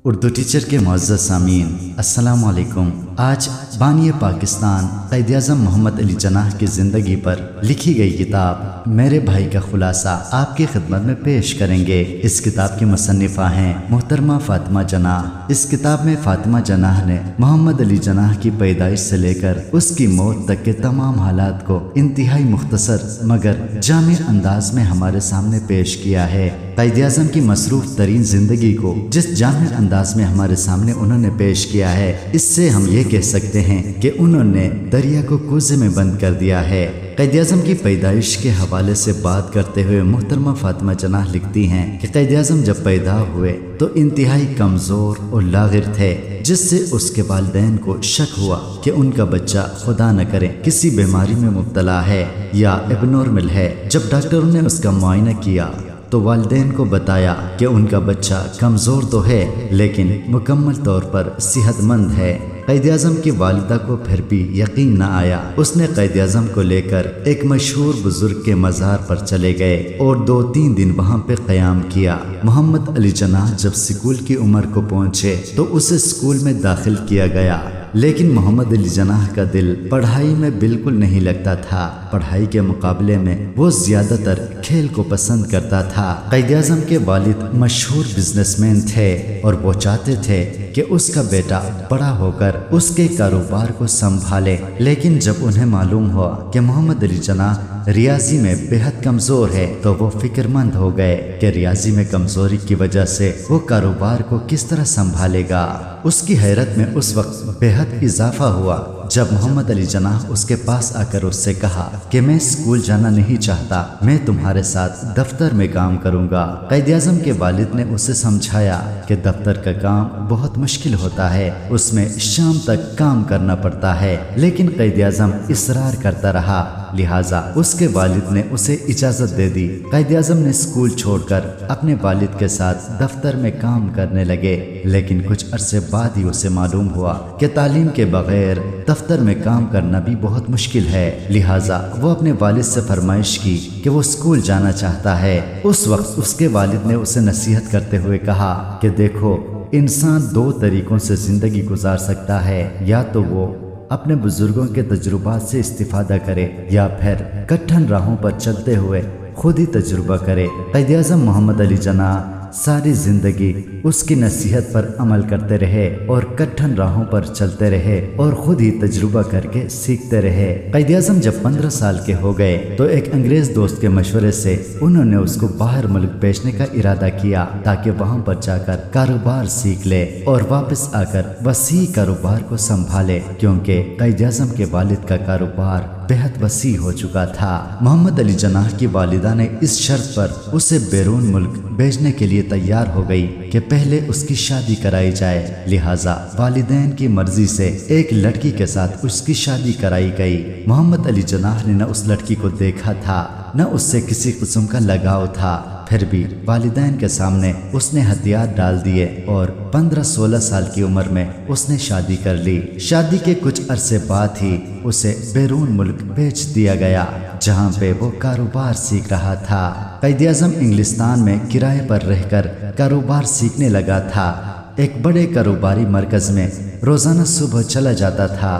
Urdu teacher کے معزز سامعین السلام علیکم۔ آج بانی پاکستان قائد اعظم محمد علی جناح کی زندگی پر لکھی گئی کتاب میرے بھائی کا خلاصہ آپ کی خدمت میں پیش کریں گے۔ اس کتاب کی مصنفہ ہیں محترمہ فاطمہ جناح۔ اس کتاب میں فاطمہ جناح نے محمد علی جناح کی پیدائش سے لے کر اس کی موت تک کے تمام حالات کو انتہائی مختصر مگر جامع انداز میں ہمارے سامنے پیش کیا ہے۔ قائد اعظم کی مصروف ترین زندگی کو جس جامع انداز میں ہمارے سامنے انہوں نے پیش کیا ہے، اس سے ہم یہ کہہ سکتے ہیں کہ انہوں نے دریا کو کوزے میں بند کر دیا ہے۔ قائد اعظم کی پیدائش کے حوالے سے بات کرتے ہوئے محترمہ فاطمہ جناح لکھتی ہیں کہ قائد اعظم جب پیدا ہوئے تو انتہائی کمزور اور لاغر تھے، جس سے اس کے والدین کو شک ہوا کہ ان کا بچہ خدا نہ کرے کسی بیماری میں مبتلا ہے یا اب نارمل ہے۔ جب ڈاکٹروں نے اس کا معائنہ کیا تو والدین کو بتایا کہ ان کا بچہ کمزور تو ہے لیکن مکمل طور پر صحت مند ہے۔ قائد اعظم کی والدہ کو پھر بھی یقین نہ آیا۔ اس نے قائد اعظم کو لے کر ایک مشہور بزرگ کے مزار پر چلے گئے اور 2-3 دن وہاں پہ قیام کیا۔ محمد علی جناح جب اسکول کی عمر کو پہنچے تو اسے اسکول میں داخل کیا گیا، لیکن محمد علی جناح کا دل پڑھائی میں بالکل نہیں لگتا تھا۔ پڑھائی کے مقابلے میں وہ زیادہ تر کھیل کو پسند کرتا تھا۔ قائد اعظم کے والد مشہور بزنس مین تھے اور وہ چاہتے تھے کہ اس کا بیٹا بڑا ہو کر اس کے کاروبار کو سنبھالے، لیکن جب انہیں معلوم ہوا کہ محمد علی جناح ریاضی میں بے حد کمزور ہے تو وہ فکر مند ہو گئے کہ ریاضی میں کمزوری کی وجہ سے وہ کاروبار کو کس طرح سنبھالے گا۔ اس کی حیرت میں اس وقت بے حد اضافہ ہوا جب محمد علی جناح اس کے پاس آ کر اس سے کہا کہ میں اسکول جانا نہیں چاہتا، میں تمہارے ساتھ دفتر میں کام کروں گا۔ قائد اعظم کے والد نے اسے سمجھایا کہ دفتر کا کام بہت مشکل ہوتا ہے، اس میں شام تک کام کرنا پڑتا ہے، لیکن قائد اعظم اصرار کرتا رہا، لہٰذا اس کے والد نے اسے اجازت دے دی۔ قائد اعظم نے اسکول چھوڑ کر اپنے والد کے ساتھ دفتر میں کام کرنے لگے، لیکن کچھ عرصے بعد ہی اسے معلوم ہوا کہ تعلیم کے بغیر دفتر میں کام کرنا بھی بہت مشکل ہے، لہٰذا وہ اپنے والد سے فرمائش کی کہ وہ اسکول جانا چاہتا ہے۔ اس وقت اس کے والد نے اسے نصیحت کرتے ہوئے کہا کہ دیکھو، انسان 2 طریقوں سے زندگی گزار سکتا ہے، یا تو وہ اپنے بزرگوں کے تجربات سے استفادہ کرے یا پھر کٹھن راہوں پر چلتے ہوئے خود ہی تجربہ کرے۔ قائد اعظم محمد علی جناح ساری زندگی اس کی نصیحت پر عمل کرتے رہے اور کٹھن راہوں پر چلتے رہے اور خود ہی تجربہ کر کے سیکھتے رہے۔ قائد اعظم جب 15 سال کے ہو گئے تو ایک انگریز دوست کے مشورے سے انہوں نے اس کو باہر ملک بھیجنے کا ارادہ کیا تاکہ وہاں پر جا کر کاروبار سیکھ لے اور واپس آ کر وسیع کاروبار کو سنبھالے، کیونکہ قائد اعظم کے والد کا کاروبار بے حد وسیع ہو چکا تھا۔ محمد علی جناح کی والدہ نے اس شرط پر اسے بیرون ملک بھیجنے کے لیے تیار ہو گئی کہ پہلے اس کی شادی کرائی جائے، لہٰذا والدین کی مرضی سے ایک لڑکی کے ساتھ اس کی شادی کرائی گئی۔ محمد علی جناح نے نہ اس لڑکی کو دیکھا تھا نہ اس سے کسی قسم کا لگاؤ تھا، پھر بھی والدین کے سامنے اس نے ہتھیار ڈال دیے اور 15-16 سال کی عمر میں اس نے شادی کر لی۔ شادی کے کچھ عرصے بعد ہی اسے بیرون ملک بھیج دیا گیا جہاں پہ وہ کاروبار سیکھ رہا تھا۔ قائد اعظم انگلستان میں کرائے پر رہ کر کاروبار سیکھنے لگا تھا۔ ایک بڑے کاروباری مرکز میں روزانہ صبح چلا جاتا تھا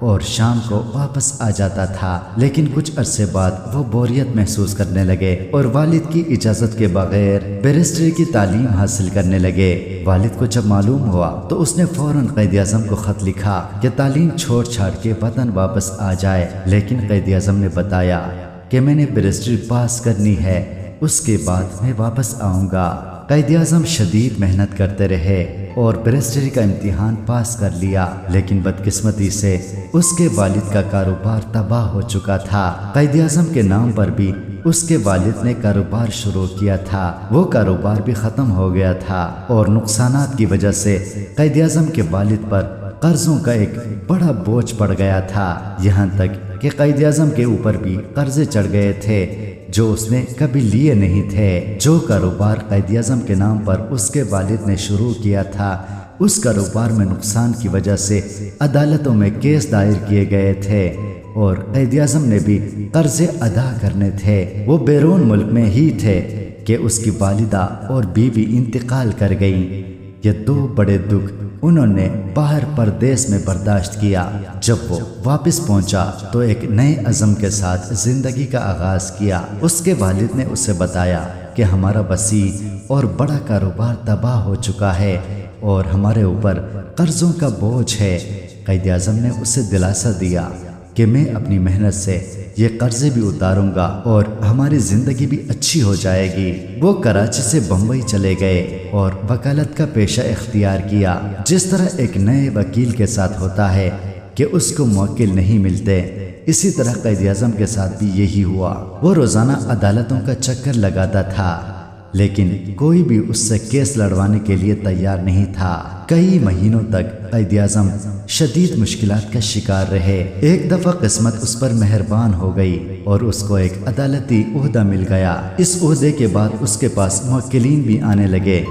اور شام کو واپس آ جاتا تھا، لیکن کچھ عرصے بعد وہ بوریت محسوس کرنے لگے اور والد کی اجازت کے بغیر بیرسٹری کی تعلیم حاصل کرنے لگے۔ والد کو جب معلوم ہوا تو اس نے فوراً قائد اعظم کو خط لکھا کہ تعلیم چھوڑ چھاڑ کے وطن واپس آ جائے، لیکن قائد اعظم نے بتایا کہ میں نے بیرسٹری پاس کرنی ہے، اس کے بعد میں واپس آؤں گا۔ قائد اعظم شدید محنت کرتے رہے اور بیرسٹری کا امتحان پاس کر لیا، لیکن بدقسمتی سے اس کے والد کا کاروبار تباہ ہو چکا تھا۔ قائد اعظم کے نام پر بھی اس کے والد نے کاروبار شروع کیا تھا، وہ کاروبار بھی ختم ہو گیا تھا اور نقصانات کی وجہ سے قائد اعظم کے والد پر قرضوں کا ایک بڑا بوجھ پڑ گیا تھا، یہاں تک کہ قائد اعظم کے اوپر بھی قرضے چڑھ گئے تھے جو اس نے کبھی لیے نہیں تھے۔ جو کاروبار قائد اعظم کے نام پر اس کے والد نے شروع کیا تھا، اس کاروبار میں نقصان کی وجہ سے عدالتوں میں کیس دائر کیے گئے تھے اور قائد اعظم نے بھی قرضے ادا کرنے تھے۔ وہ بیرون ملک میں ہی تھے کہ اس کی والدہ اور بیوی انتقال کر گئیں۔ یہ 2 بڑے دکھ انہوں نے باہر پردیس میں برداشت کیا۔ جب وہ واپس پہنچا تو ایک نئے عزم کے ساتھ زندگی کا آغاز کیا۔ اس کے والد نے اسے بتایا کہ ہمارا وسیع اور بڑا کاروبار تباہ ہو چکا ہے اور ہمارے اوپر قرضوں کا بوجھ ہے۔ قائد اعظم نے اسے دلاسا دیا کہ میں اپنی محنت سے یہ قرضے بھی اتاروں گا اور ہماری زندگی بھی اچھی ہو جائے گی۔ وہ کراچی سے بمبئی چلے گئے اور وکالت کا پیشہ اختیار کیا۔ جس طرح ایک نئے وکیل کے ساتھ ہوتا ہے کہ اس کو موکل نہیں ملتے، اسی طرح قائد اعظم کے ساتھ بھی یہی ہوا۔ وہ روزانہ عدالتوں کا چکر لگاتا تھا لیکن کوئی بھی اس سے کیس لڑوانے کے لیے تیار نہیں تھا۔ کئی مہینوں تک قائد اعظم شدید مشکلات کا شکار رہے۔ ایک دفعہ قسمت اس پر مہربان ہو گئی اور اس کو ایک عدالتی عہدہ مل گیا۔ اس عہدے کے بعد اس کے پاس موکلین بھی آنے لگے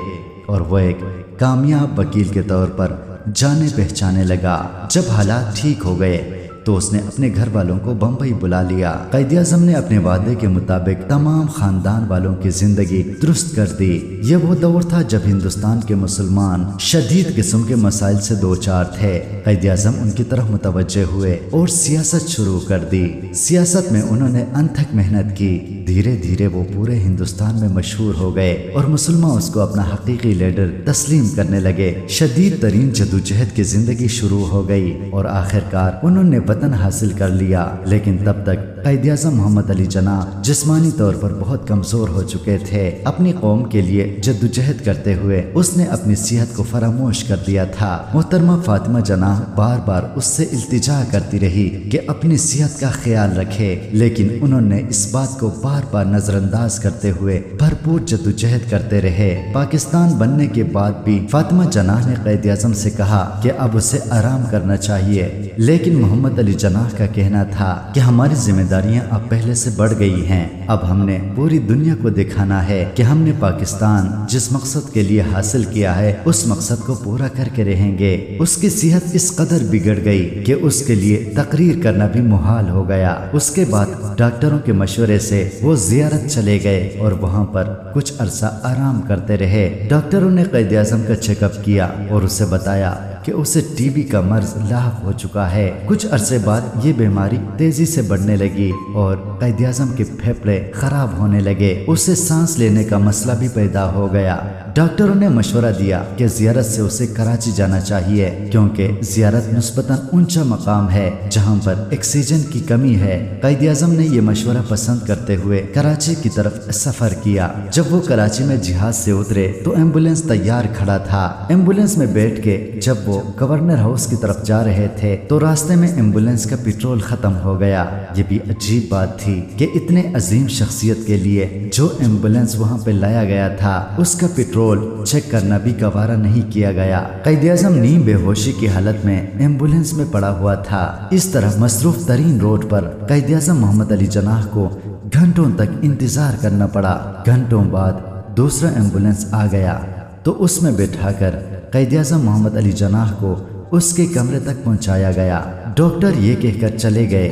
اور وہ ایک کامیاب وکیل کے طور پر جانے پہچانے لگا۔ جب حالات ٹھیک ہو گئے تو اس نے اپنے گھر والوں کو بمبئی بلا لیا۔ قائد اعظم نے اپنے وعدے کے مطابق تمام خاندان والوں کی زندگی درست کر دی۔ یہ وہ دور تھا جب ہندوستان کے مسلمان شدید قسم کے مسائل سے دوچار تھے۔ قائد اعظم ان کی طرف متوجہ ہوئے اور سیاست شروع کر دی۔ سیاست میں انہوں نے انتھک محنت کی۔ دھیرے دھیرے وہ پورے ہندوستان میں مشہور ہو گئے اور مسلمان اس کو اپنا حقیقی لیڈر تسلیم کرنے لگے۔ شدید ترین جدوجہد کی زندگی شروع ہو گئی اور آخرکار انہوں نے وطن حاصل کر لیا، لیکن تب تک قائد اعظم محمد علی جناح جسمانی طور پر بہت کمزور ہو چکے تھے۔ اپنی قوم کے لیے جدوجہد کرتے ہوئے اس نے اپنی صحت کو فراموش کر دیا تھا۔ محترمہ فاطمہ جناح بار بار اس سے التجا کرتی رہی کہ اپنی صحت کا خیال رکھے، لیکن انہوں نے اس بات کو بار بار نظر انداز کرتے ہوئے بھرپور جدوجہد کرتے رہے۔ پاکستان بننے کے بعد بھی فاطمہ جناح نے قائد اعظم سے کہا کہ اب اسے آرام کرنا چاہیے، لیکن محمد علی جناح کا کہنا تھا کہ ہماری ذمہ داریاں اب پہلے سے بڑھ گئی ہیں۔ اب ہم نے پوری دنیا کو دکھانا ہے کہ ہم نے پاکستان جس مقصد کے لیے حاصل کیا ہے اس مقصد کو پورا کر کے رہیں گے۔ اس کی صحت اس قدر بگڑ گئی کہ اس کے لیے تقریر کرنا بھی محال ہو گیا۔ اس کے بعد ڈاکٹروں کے مشورے سے وہ زیارت چلے گئے اور وہاں پر کچھ عرصہ آرام کرتے رہے۔ ڈاکٹروں نے قائد اعظم کا چیک اپ کیا اور اسے بتایا کہ اسے ٹی بی کا مرض لاحق ہو چکا ہے۔ کچھ عرصے بعد یہ بیماری تیزی سے بڑھنے لگی اور قائد اعظم کے پھیپھڑے خراب ہونے لگے۔ اسے سانس لینے کا مسئلہ بھی پیدا ہو گیا۔ ڈاکٹروں نے مشورہ دیا کہ زیارت سے اسے کراچی جانا چاہیے، کیونکہ زیارت نسبتاً اونچا مقام ہے جہاں پر آکسیجن کی کمی ہے۔ قائد اعظم نے یہ مشورہ پسند کرتے ہوئے کراچی کی طرف سفر کیا۔ جب وہ کراچی میں جہاز سے اترے تو ایمبولینس تیار کھڑا تھا۔ ایمبولینس میں بیٹھ کے جب وہ گورنر ہاؤس کی طرف جا رہے تھے تو راستے میں ایمبولینس کا پیٹرول ختم ہو گیا۔ یہ بھی عجیب بات تھی کہ اتنے عظیم شخصیت کے لیے جو ایمبولینس وہاں پہ لایا گیا تھا اس کا پیٹرول چیک کرنا بھی گوارا نہیں کیا گیا۔ قائد اعظم نیم بے ہوشی کی حالت میں ایمبولینس میں پڑا ہوا تھا۔ اس طرح مصروف ترین روڈ پر قائد اعظم محمد علی جناح کو گھنٹوں تک انتظار کرنا پڑا۔ گھنٹوں بعد دوسرا ایمبولینس آ گیا تو اس میں بٹھا کر قائد اعظم محمد علی جناح کو اس کے کمرے تک پہنچایا گیا۔ ڈاکٹر یہ کہہ کر چلے گئے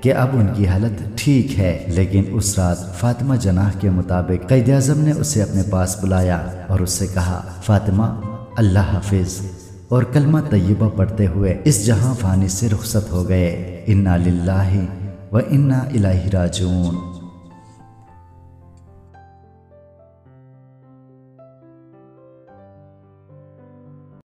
کہ اب ان کی حالت ٹھیک ہے، لیکن اس رات فاطمہ جناح کے مطابق قائد اعظم نے اسے اپنے پاس بلایا اور اس سے کہا، فاطمہ اللہ حافظ، اور کلمہ طیبہ پڑھتے ہوئے اس جہاں فانی سے رخصت ہو گئے۔ انا للہ و انا الیہ راجعون۔